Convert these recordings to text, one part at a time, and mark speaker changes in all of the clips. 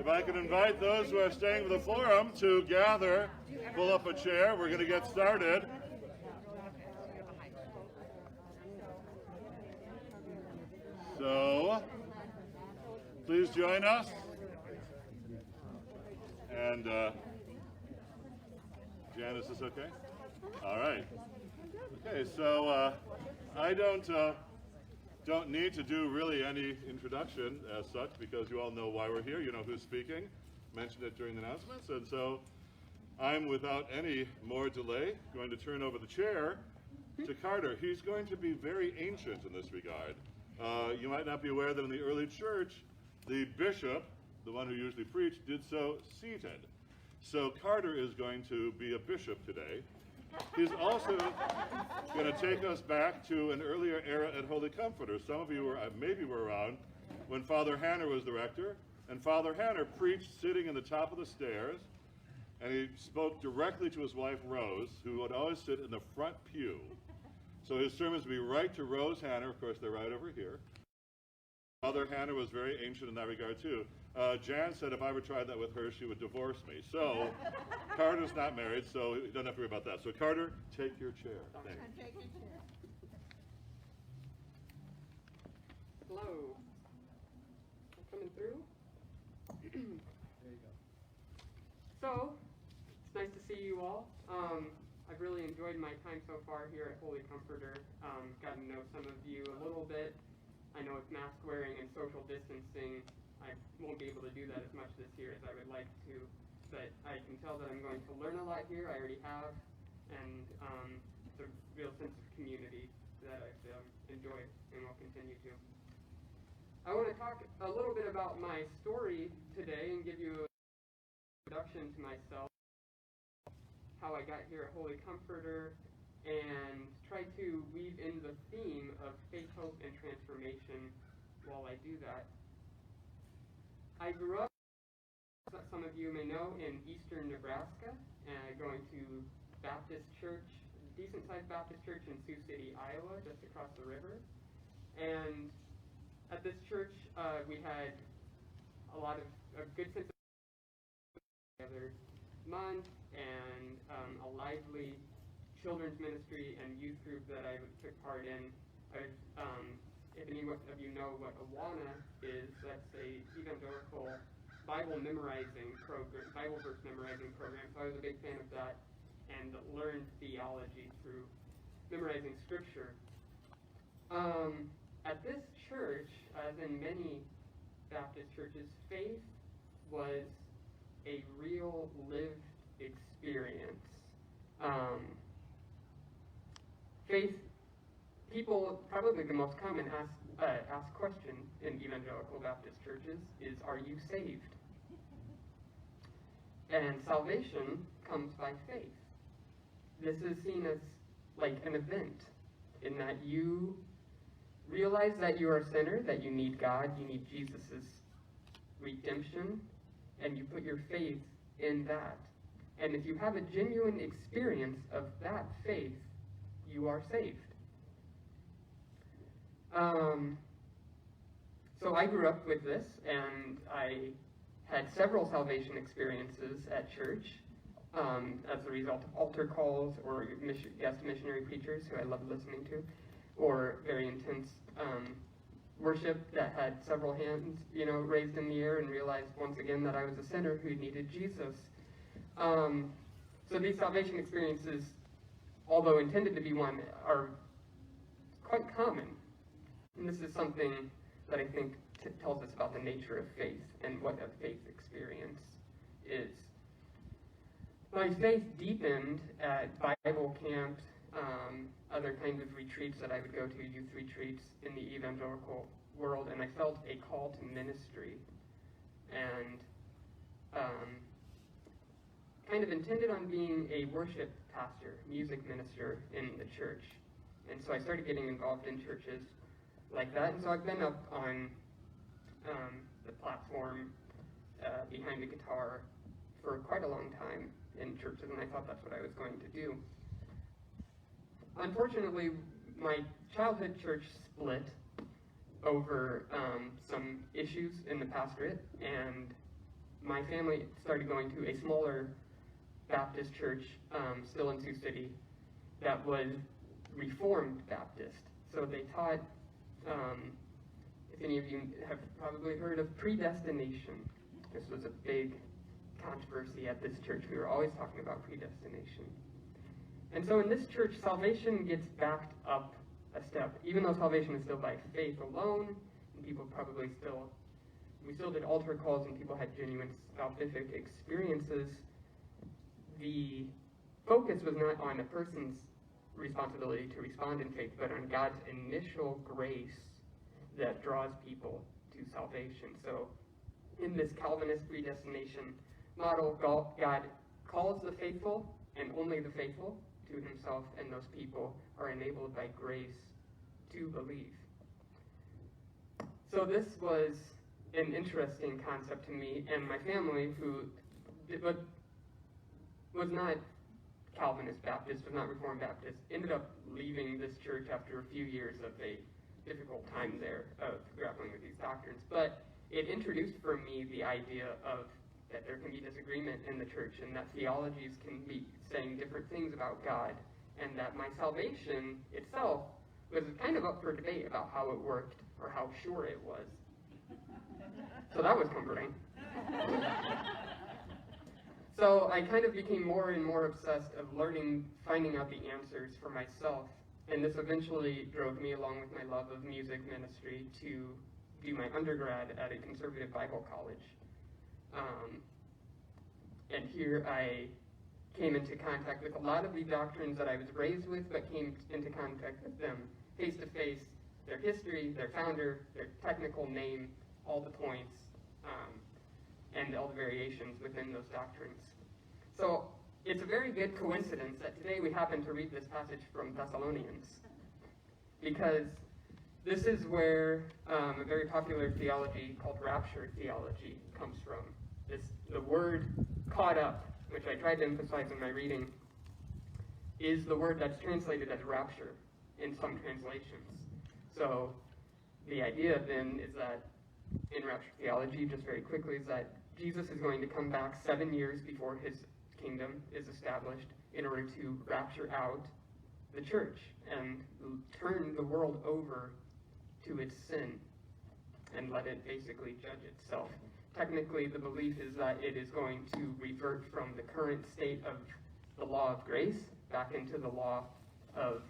Speaker 1: I could invite those who are staying for the forum to gather, pull up a chair. We're going to get started. So, please join us. And, Jan, is this okay? All right. Okay, so I don't need to do really any introduction as such, because you all know why we're here. You know who's speaking. Mentioned it during the announcements. And so I'm, without any more delay, going to turn over the chair to Carter. He's going to be very ancient in this regard. You might not be aware that in the early church, the bishop, the one who usually preached, did so seated. So Carter is going to be a bishop today. He's also going to take us back to an earlier era at Holy Comforter. Some of you maybe were around when Father Hanner was the rector, and Father Hanner preached sitting in the top of the stairs, and he spoke directly to his wife Rose, who would always sit in the front pew. So his sermons would be right to Rose Hanner. Of course, they're right over here. Father Hanner was very ancient in that regard too. Jan said if I ever tried that with her, she would divorce me. So Carter's not married, so you don't have to worry about that. So Carter, take your chair. Thanks.
Speaker 2: Take your chair.
Speaker 3: Hello. Coming through?
Speaker 4: There you go.
Speaker 3: So, it's nice to see you all. I've really enjoyed my time so far here at Holy Comforter. Gotten to know some of you a little bit. I know with mask wearing and social distancing, I won't be able to do that as much this year as I would like to, but I can tell that I'm going to learn a lot here. I already have, and it's a real sense of community that I've enjoyed and will continue to. I want to talk a little bit about my story today and give you an introduction to myself, how I got here at Holy Comforter, and try to weave in the theme of faith, hope, and transformation while I do that. I grew up, some of you may know, in eastern Nebraska, going to Baptist Church, decent-sized Baptist church in Sioux City, Iowa, just across the river. And at this church, we had a lot of a good sense of together month, and a lively children's ministry and youth group that I took part in. If any of you know what Awana is, that's a evangelical Bible memorizing program, Bible verse memorizing program. So I was a big fan of that and learned theology through memorizing scripture. At this church, as in many Baptist churches, faith was a real lived experience. Faith, people, probably the most common asked question in evangelical Baptist churches is, are you saved? And salvation comes by faith. This is seen as like an event in that you realize that you are a sinner, that you need God, you need Jesus' redemption, and you put your faith in that. And if you have a genuine experience of that faith, you are saved. So I grew up with this, and I had several salvation experiences at church as a result of altar calls or guest missionary preachers who I loved listening to, or very intense worship that had several hands, raised in the air, and realized once again that I was a sinner who needed Jesus. So these salvation experiences, although intended to be one, are quite common. And this is something that I think tells us about the nature of faith and what a faith experience is. My faith deepened at Bible camps, other kinds of retreats that I would go to, youth retreats in the evangelical world, and I felt a call to ministry. And kind of intended on being a worship pastor, music minister in the church. And so I started getting involved in churches like that. And so I've been up on the platform behind the guitar for quite a long time in churches, and I thought that's what I was going to do. Unfortunately, my childhood church split over some issues in the pastorate, and my family started going to a smaller Baptist church, still in Sioux City, that was Reformed Baptist. So they taught, if any of you have probably heard of predestination. This was a big controversy at this church. We were always talking about predestination. And so in this church, salvation gets backed up a step. Even though salvation is still by faith alone, and people probably still, we still did altar calls and people had genuine salvific experiences, the focus was not on a person's responsibility to respond in faith, but on God's initial grace that draws people to salvation. So in this Calvinist predestination model, God calls the faithful, and only the faithful, to himself, and those people are enabled by grace to believe. So this was an interesting concept to me and my family, who was not Calvinist Baptist, was not Reformed Baptist, ended up leaving this church after a few years of a difficult time there of grappling with these doctrines. But it introduced for me the idea of that there can be disagreement in the church, and that theologies can be saying different things about God, and that my salvation itself was kind of up for debate about how it worked or how sure it was. So that was comforting. So I kind of became more and more obsessed of finding out the answers for myself, and this eventually drove me, along with my love of music ministry, to do my undergrad at a conservative Bible college. And here I came into contact with a lot of the doctrines that I was raised with, but came into contact with them face to face, their history, their founder, their technical name, all the points, and all the variations within those doctrines. So it's a very good coincidence that today we happen to read this passage from Thessalonians, because this is where a very popular theology called rapture theology comes from. The word caught up, which I tried to emphasize in my reading, is the word that's translated as rapture in some translations. So the idea then is that in rapture theology, just very quickly, is that Jesus is going to come back 7 years before his kingdom is established in order to rapture out the church and turn the world over to its sin and let it basically judge itself. Technically, the belief is that it is going to revert from the current state of the law of grace back into the law of,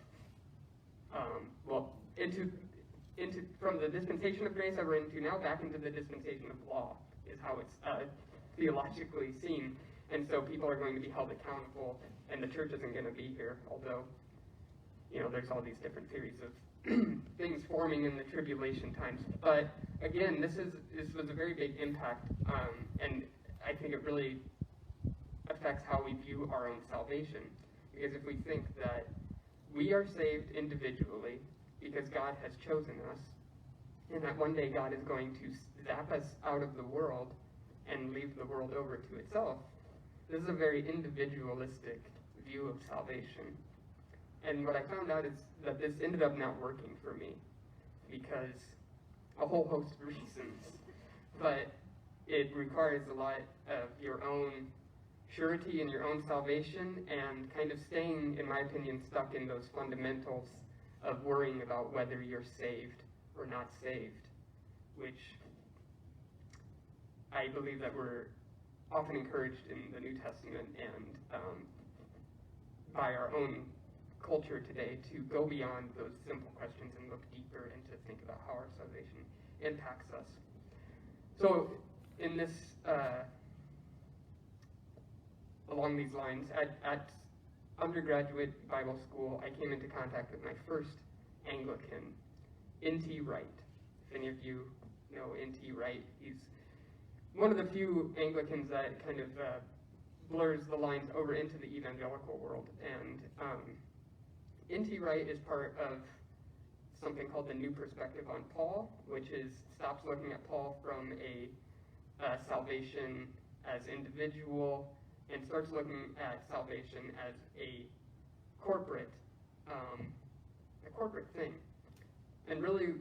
Speaker 3: from the dispensation of grace that we're into now, back into the dispensation of law, is how it's theologically seen. And so people are going to be held accountable, and the church isn't going to be here, although, there's all these different theories of things forming in the tribulation times. But again, this was a very big impact, and I think it really affects how we view our own salvation. Because if we think that we are saved individually because God has chosen us, and that one day God is going to zap us out of the world and leave the world over to itself, this is a very individualistic view of salvation. And what I found out is that this ended up not working for me, because a whole host of reasons. But it requires a lot of your own surety in your own salvation, and kind of staying, in my opinion, stuck in those fundamentals of worrying about whether you're saved or not saved, which I believe that we're often encouraged in the New Testament and by our own culture today to go beyond those simple questions and look deeper and to think about how our salvation impacts us. So in this, along these lines, at undergraduate Bible school, I came into contact with my first Anglican, N.T. Wright. If any of you know N.T. Wright, he's one of the few Anglicans that kind of blurs the lines over into the evangelical world. And N.T. Wright is part of something called the New Perspective on Paul, which stops looking at Paul from a salvation as individual and starts looking at salvation as a corporate thing. And really,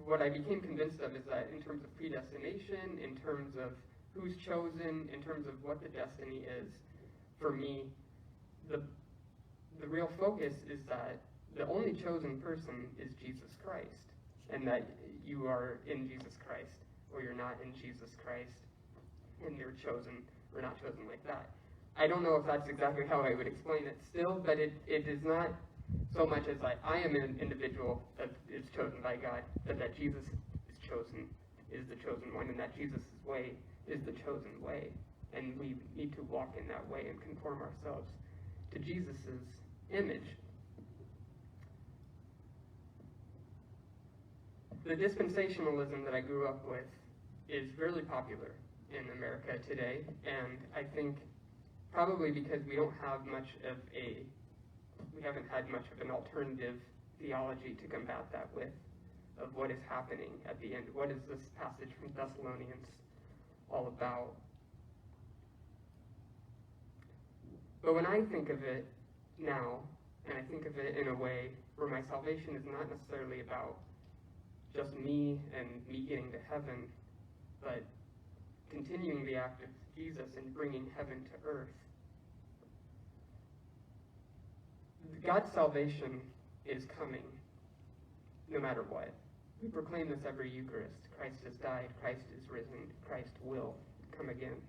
Speaker 3: what I became convinced of is that in terms of predestination, in terms of who's chosen, in terms of what the destiny is, for me, the real focus is that the only chosen person is Jesus Christ, and that you are in Jesus Christ, or you're not in Jesus Christ, and you're chosen or not chosen like that. I don't know if that's exactly how I would explain it still, but it is not so much as like I am an individual that is chosen by God, but that Jesus is the chosen one, and that Jesus' way is the chosen way. And we need to walk in that way and conform ourselves to Jesus' image. The dispensationalism that I grew up with is really popular in America today, and I think probably because we haven't had much of an alternative theology to combat that with, of what is happening at the end. What is this passage from Thessalonians all about? But when I think of it now, and I think of it in a way where my salvation is not necessarily about just me and me getting to heaven, but continuing the act of Jesus and bringing heaven to earth. God's salvation is coming no matter what. We proclaim this every Eucharist. Christ has died, Christ is risen, Christ will come again.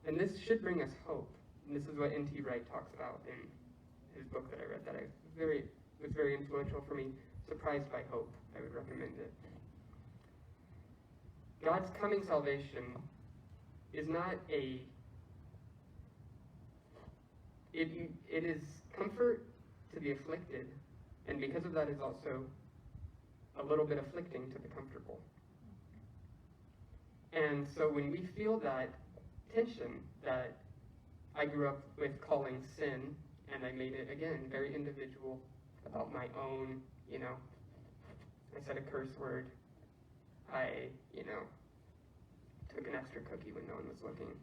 Speaker 3: And this should bring us hope. And this is what N.T. Wright talks about in his book that I read that was very influential for me, Surprised by Hope. I would recommend it. God's coming salvation is not it is comfort to the afflicted, and because of that is also a little bit afflicting to the comfortable. And so when we feel that tension that I grew up with calling sin, and I made it, again, very individual about my own, I said a curse word. I, took an extra cookie when no one was looking.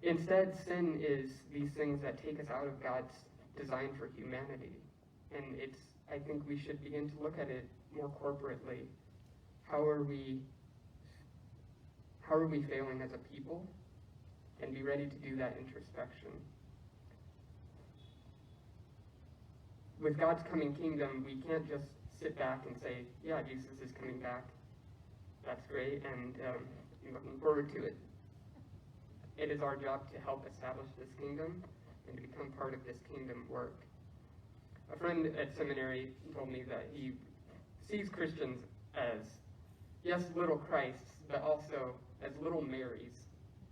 Speaker 3: Instead, sin is these things that take us out of God's design for humanity. And I think we should begin to look at it more corporately. How are we failing as a people? And be ready to do that introspection. With God's coming kingdom, we can't just sit back and say, yeah, Jesus is coming back. That's great, and I'm looking forward to it. It is our job to help establish this kingdom and to become part of this kingdom work. A friend at seminary told me that he sees Christians as, yes, little Christs, but also as little Marys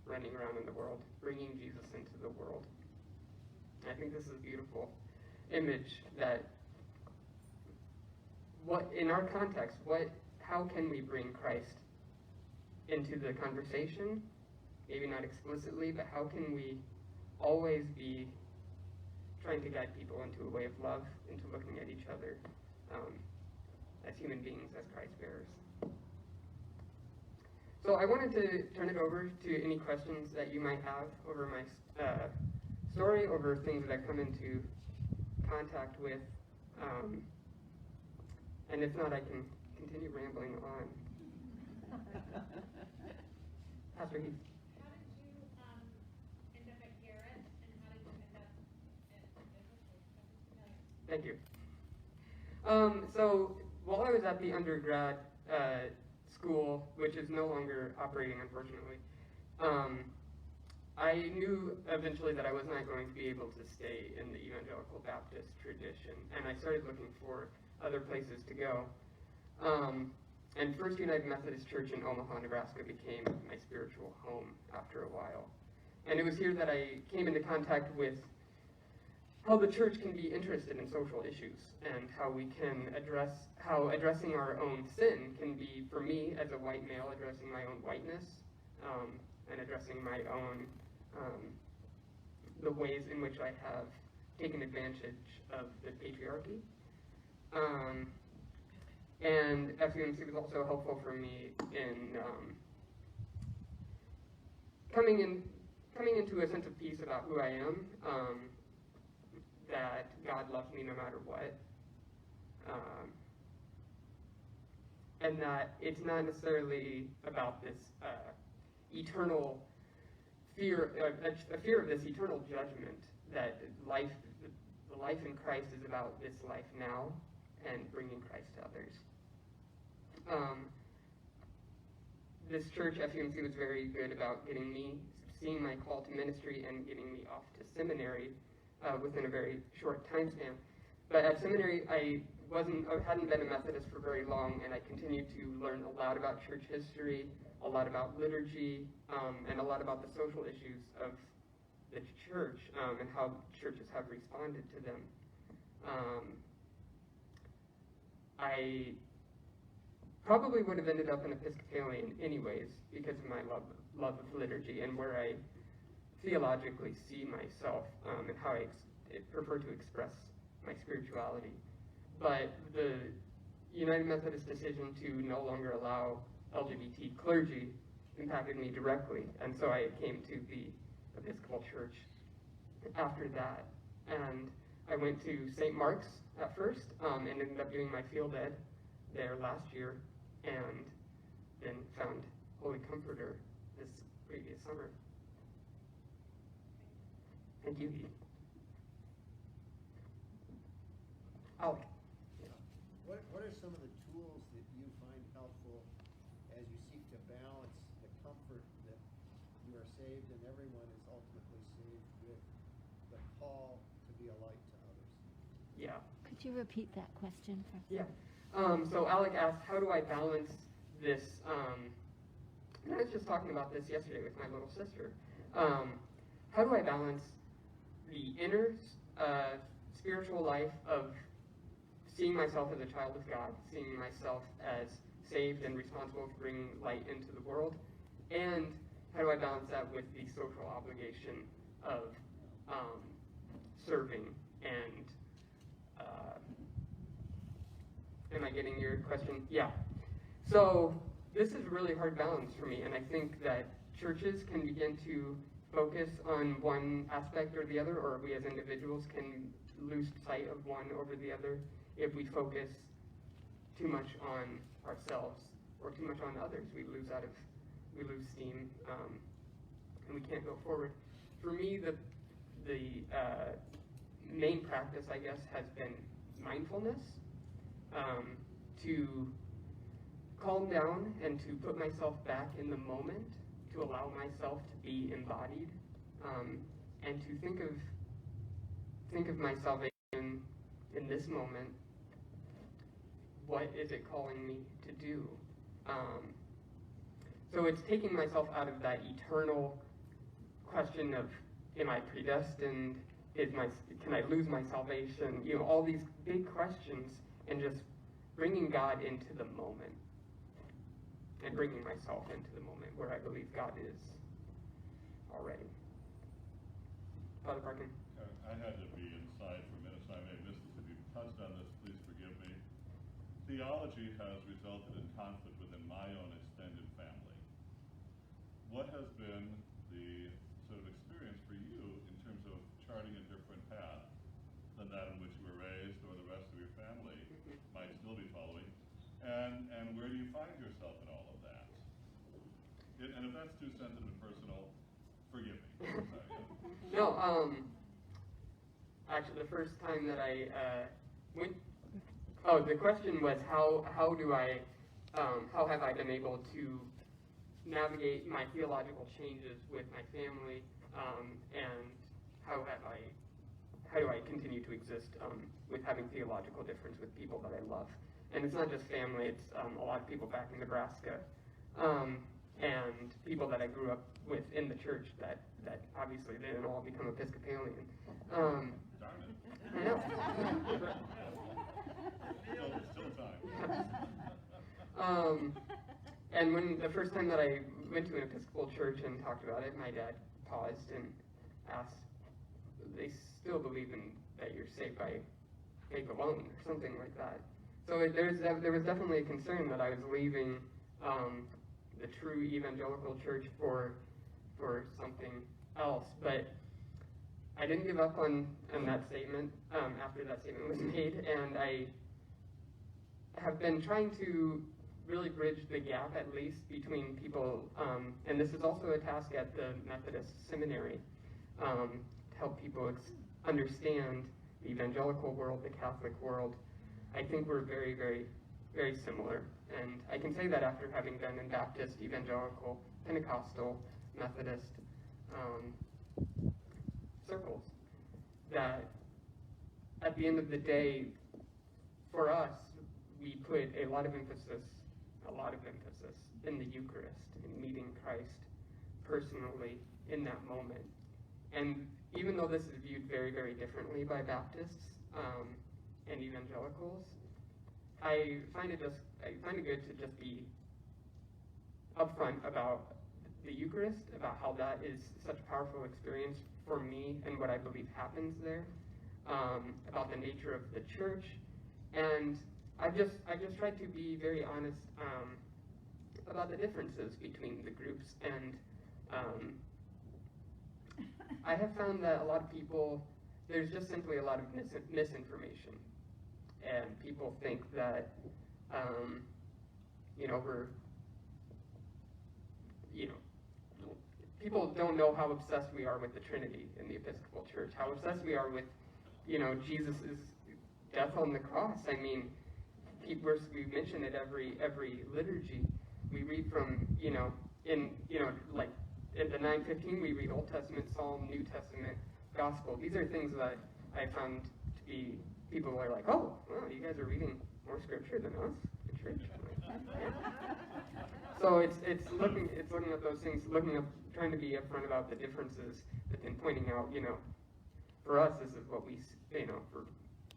Speaker 3: running around in the world, bringing Jesus into the world. I think this is a beautiful image that, in our context, how can we bring Christ into the conversation? Maybe not explicitly, but how can we always be trying to guide people into a way of love, into looking at each other as human beings, as Christ bearers? So I wanted to turn it over to any questions that you might have over my story, over things that I've come into contact with. And if not, I can continue rambling on. Pastor Heath.
Speaker 2: How did you end up at Garrett, and how did you end up at
Speaker 3: Thank you. So while I was at the undergrad school, which is no longer operating, unfortunately, I knew eventually that I was not going to be able to stay in the Evangelical Baptist tradition, and I started looking for other places to go. And First United Methodist Church in Omaha, Nebraska became my spiritual home after a while. And it was here that I came into contact with how the church can be interested in social issues, and how we can how addressing our own sin can be, for me as a white male, addressing my own whiteness, and addressing my own, the ways in which I have taken advantage of the patriarchy. And FUMC was also helpful for me in coming into a sense of peace about who I am, that God loves me no matter what, and that it's not necessarily about this eternal fear, a fear of this eternal judgment, that the life in Christ is about this life now and bringing Christ to others. This church, FUMC, was very good about seeing my call to ministry and getting me off to seminary within a very short time span. But at seminary, I hadn't been a Methodist for very long, and I continued to learn a lot about church history, a lot about liturgy, and a lot about the social issues of the church and how churches have responded to them. I probably would have ended up an Episcopalian anyways because of my love of liturgy and where I theologically see myself and how I prefer to express my spirituality. But the United Methodist decision to no longer allow LGBT clergy impacted me directly, and so I came to the Episcopal Church after that. And I went to St. Mark's at first and ended up doing my field ed there last year, and then found Holy Comforter this previous summer. Thank you. Alec.
Speaker 4: What are some of the tools that you find helpful as you seek to balance the comfort that you are saved and everyone is ultimately saved with the call to be a light to others?
Speaker 3: Yeah.
Speaker 5: Could you repeat that question for us?
Speaker 3: Yeah. So Alec asked, how do I balance this? And I was just talking about this yesterday with my little sister. How do I balance the inner spiritual life of seeing myself as a child of God, seeing myself as saved and responsible for bringing light into the world, and how do I balance that with the social obligation of serving and am I getting your question? Yeah. So this is a really hard balance for me, and I think that churches can begin to focus on one aspect or the other, or we as individuals can lose sight of one over the other if we focus too much on ourselves or too much on others. We lose steam, and we can't go forward. For me, the main practice, I guess, has been mindfulness, to calm down and to put myself back in the moment, to allow myself to be embodied, and to think of my salvation in this moment. What is it calling me to do? So it's taking myself out of that eternal question of, am I predestined? Can I lose my salvation? You know, all these big questions, and just bringing God into the moment, and bringing myself into the moment where I believe God is already. Father Parkin.
Speaker 1: I had to be inside for a minute, so I may have missed this. If you touched on this, please forgive me. Theology has resulted in conflict within my own extended family. What has been the sort of experience for you in terms of charting a different path than that in which you were raised or the rest of your family might still be following? And where do you find yourself in all of that? And if that's too sensitive and personal, forgive me.
Speaker 3: No, actually the first time that I went, the question was how have I been able to navigate my theological changes with my family, and how do I continue to exist with having theological difference with people that I love. And it's not just family, it's a lot of people back in Nebraska, and people that I grew up with in the church that obviously they didn't all become Episcopalian.
Speaker 1: Darn it.
Speaker 3: I know.
Speaker 1: Still time.
Speaker 3: And when the first time that I went to an Episcopal church and talked about it, my dad paused and asked, they still believe that you're saved by faith alone, or something like that. So there was definitely a concern that I was leaving the true evangelical church for something else. But I didn't give up on that statement after that statement was made, and I have been trying to really bridge the gap, at least, between people, and this is also a task at the Methodist Seminary, to help people understand the evangelical world, the Catholic world. I think we're very, very, very similar. And I can say that after having been in Baptist, evangelical, Pentecostal, Methodist circles, that at the end of the day, for us, we put a lot of emphasis in the Eucharist, in meeting Christ personally in that moment. And even though this is viewed very, very differently by Baptists and evangelicals, I find it good to just be upfront about the Eucharist, about how that is such a powerful experience for me and what I believe happens there, about the nature of the church, and I just tried to be very honest about the differences between the groups, and I have found that a lot of people, there's just simply a lot of misinformation, and people think that people don't know how obsessed we are with the Trinity in the Episcopal Church, how obsessed we are with, Jesus' death on the cross. I mean, we mention it every liturgy. We read from, like in the 9:15, we read Old Testament, Psalm, New Testament, Gospel. These are things that I found to be, people are like, oh, well, you guys are reading more scripture than us, the church. So it's looking at those things, trying to be upfront about the differences, but then pointing out, for us, this is what we,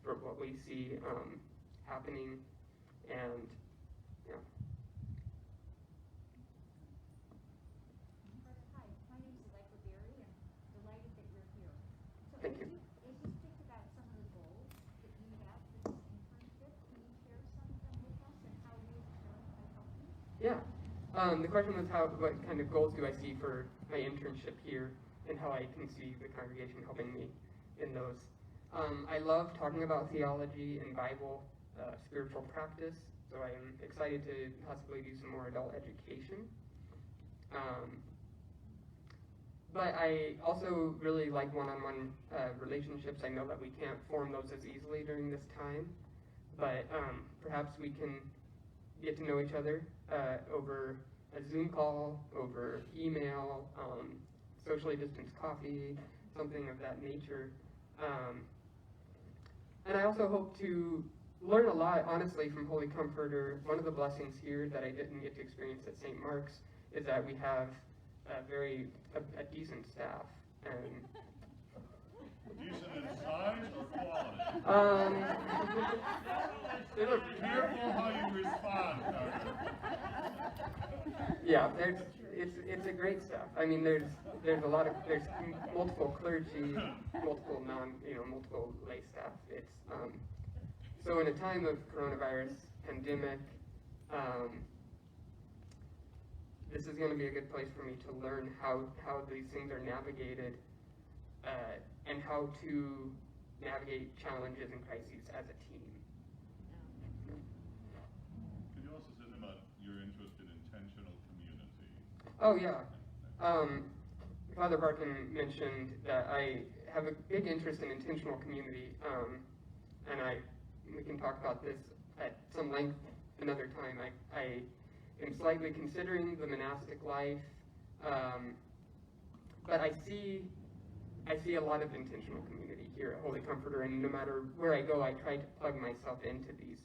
Speaker 3: for what we see happening, and
Speaker 6: Hi, my name is Allegra Berry, and delighted that you're here. So
Speaker 3: Thank you.
Speaker 6: As you think about some of the goals that you have for this internship, can you share some of them with us and how you might help you?
Speaker 3: Yeah. The question was what kind of goals do I see for my internship here, and how I can see the congregation helping me in those. I love talking about theology and Bible, spiritual practice, so I am excited to possibly do some more adult education. But I also really like one-on-one relationships. I know that we can't form those as easily during this time, but perhaps we can get to know each other over a Zoom call, over email, socially distanced coffee, something of that nature. And I also hope to learn a lot, honestly, from Holy Comforter. One of the blessings here that I didn't get to experience at St. Mark's is that we have a decent staff. And
Speaker 1: Decent in size or quality? Careful how you respond, Carter.
Speaker 3: Yeah, it's a great staff. I mean, there's multiple clergy, multiple multiple lay staff. It's so in a time of coronavirus pandemic, this is going to be a good place for me to learn how these things are navigated, and how to navigate challenges and crises as a team.
Speaker 1: Could you also say about your interest in intentional community?
Speaker 3: Oh yeah. Father Barkin mentioned that I have a big interest in intentional community, and we can talk about this at some length another time. I am slightly considering the monastic life, but I see a lot of intentional community here at Holy Comforter, and no matter where I go, I try to plug myself into these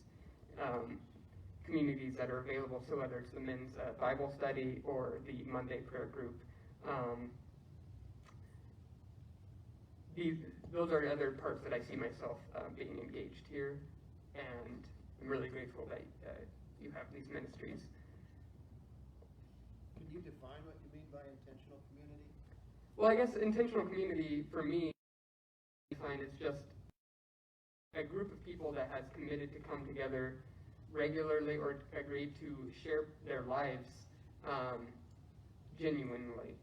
Speaker 3: communities that are available. So whether it's the men's Bible study or the Monday prayer group, those are other parts that I see myself being engaged here, and I'm really grateful that you have these ministries.
Speaker 4: Can you define what you mean by intentional community?
Speaker 3: Well, I guess intentional community for me, I find it's just a group of people that has committed to come together regularly or agreed to share their lives genuinely.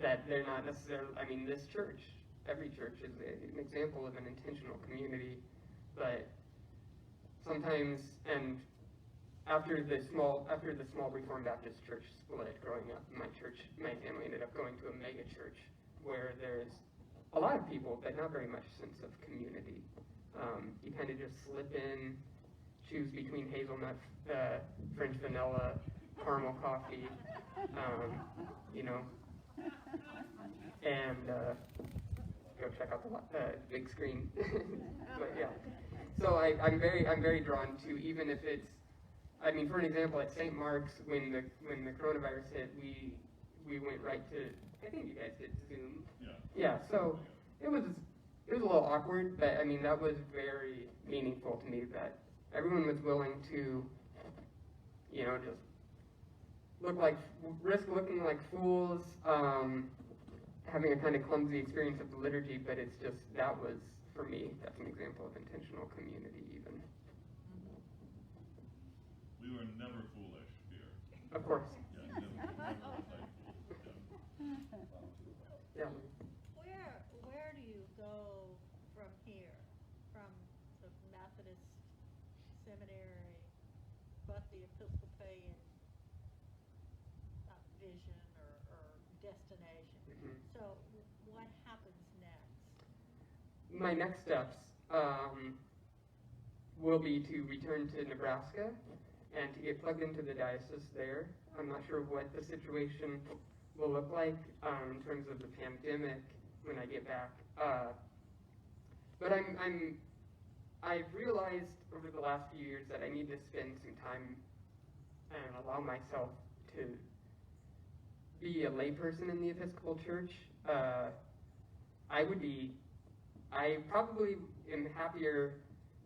Speaker 3: That they're not necessarily, I mean, this church, every church is an example of an intentional community, but sometimes, and after the small Reformed Baptist church split growing up, my family ended up going to a mega church where there's a lot of people, but not very much sense of community. You kind of just slip in, choose between hazelnut, French vanilla, caramel coffee, you know, and go check out the big screen. But yeah, so I'm very drawn to, even if it's, I mean, for an example, at St. Mark's, when the coronavirus hit, we went right to, I think you guys did Zoom.
Speaker 1: Yeah.
Speaker 3: Yeah, so it was a little awkward, but I mean, that was very meaningful to me that everyone was willing to, you know, just risk looking like fools, having a kind of clumsy experience of the liturgy, but it's just, that was, for me, that's an example of intentional community even.
Speaker 1: We were never foolish here.
Speaker 3: Of course.
Speaker 1: Yeah, never playful.
Speaker 3: Yeah.
Speaker 6: Where do you go from here? From the Methodist seminary, but the Episcopalian vision or destination?
Speaker 3: Mhm.
Speaker 6: So what happens next?
Speaker 3: My next steps will be to return to Nebraska and to get plugged into the diocese there. I'm not sure what the situation will look like in terms of the pandemic when I get back. But I've realized over the last few years that I need to spend some time and allow myself to be a layperson in the Episcopal Church. I probably am happier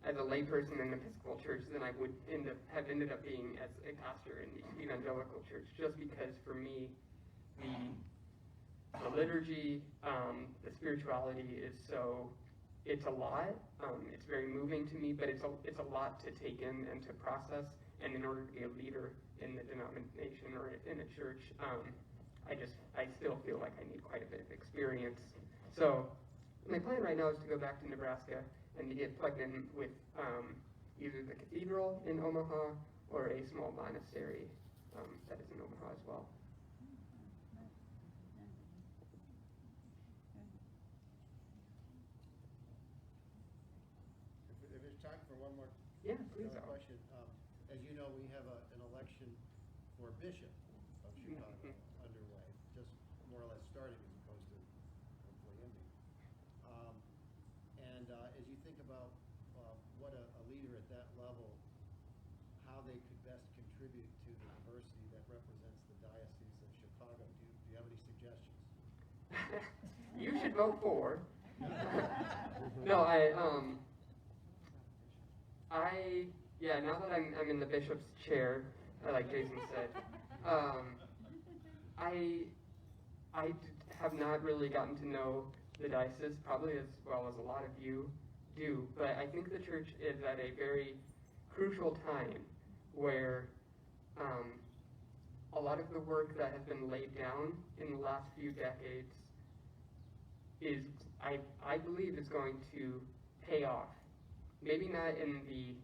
Speaker 3: as a layperson in the Episcopal Church than I would have ended up being as a pastor in the Evangelical Church, just because for me, the liturgy, the spirituality is so, it's a lot, it's very moving to me, but it's a lot to take in and to process, and in order to be a leader in the denomination or in a church, I still feel like I need quite a bit of experience. So my plan right now is to go back to Nebraska and to get plugged in with either the cathedral in Omaha or a small monastery that is in Omaha as well.
Speaker 4: If there's time for one more
Speaker 3: Yeah, please.
Speaker 4: another question. As you know, we have an election for bishop of Chicago underway, just more or less starting as opposed to hopefully ending. As you think about what a leader at that level, how they could best contribute to the diversity that represents the Diocese of Chicago, do you have any suggestions?
Speaker 3: You should vote for. No, now that I'm in the bishop's chair, like Jason said, I have not really gotten to know the diocese probably as well as a lot of you do, but I think the church is at a very crucial time where a lot of the work that has been laid down in the last few decades is, I believe, is going to pay off. Maybe not in the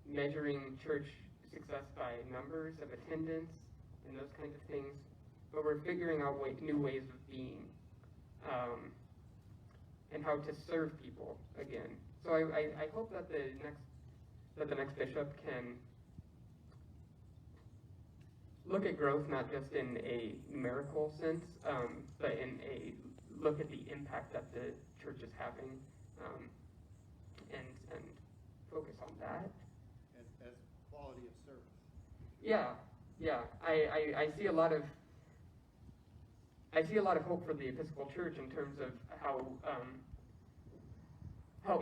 Speaker 3: measuring church success by numbers of attendance and those kinds of things, but we're figuring out new ways of being and how to serve people again. So I hope that the next bishop can look at growth not just in a numerical sense, but in a look at the impact that the church is having, and focus on that.
Speaker 4: As quality of service.
Speaker 3: Yeah. I see a lot of hope for the Episcopal Church in terms of how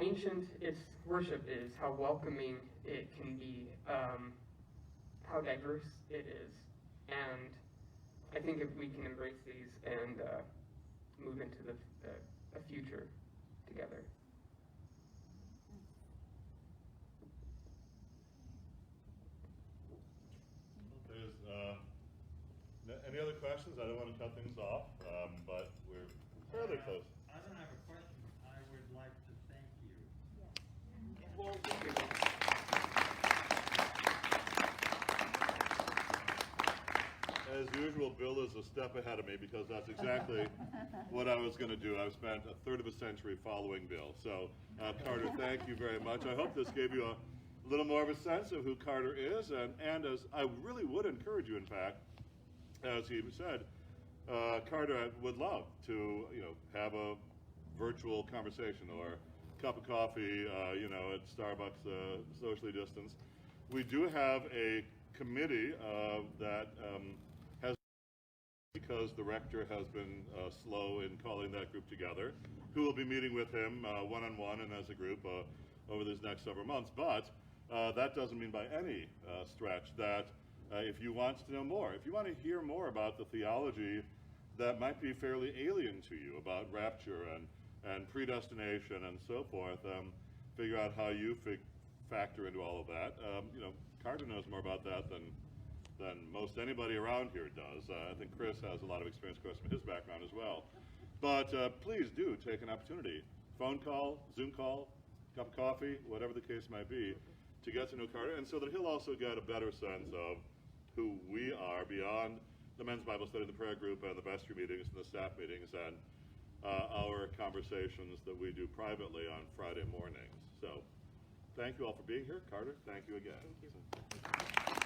Speaker 3: ancient its worship is, how welcoming it can be, how diverse it is, and I think if we can embrace these and move into a future together.
Speaker 1: There's any other questions? I don't want to cut things off, but we're fairly close.
Speaker 7: I don't have a question. I would like to thank you.
Speaker 3: Well, thank you.
Speaker 1: as usual, Bill is a step ahead of me because that's exactly what I was going to do. I've spent a third of a century following Bill. So, Carter, thank you very much. I hope this gave you a little more of a sense of who Carter is, and as I really would encourage you, in fact, as he said, Carter would love to, have a virtual conversation or cup of coffee, at Starbucks, socially distanced. We do have a committee that has, because the rector has been slow in calling that group together, who will be meeting with him one-on-one and as a group over these next several months. But that doesn't mean by any stretch that if you want to know more, if you want to hear more about the theology that might be fairly alien to you about rapture and predestination and so forth, figure out how you factor into all of that. Carter knows more about that than most anybody around here does. I think Chris has a lot of experience, of course, from his background as well. But please do take an opportunity, phone call, Zoom call, cup of coffee, whatever the case might be, to get to know Carter, and so that he'll also get a better sense of who we are beyond the men's Bible study, the prayer group, and the vestry meetings and the staff meetings, and our conversations that we do privately on Friday mornings. So thank you all for being here. Carter, thank you again.
Speaker 3: Thank you.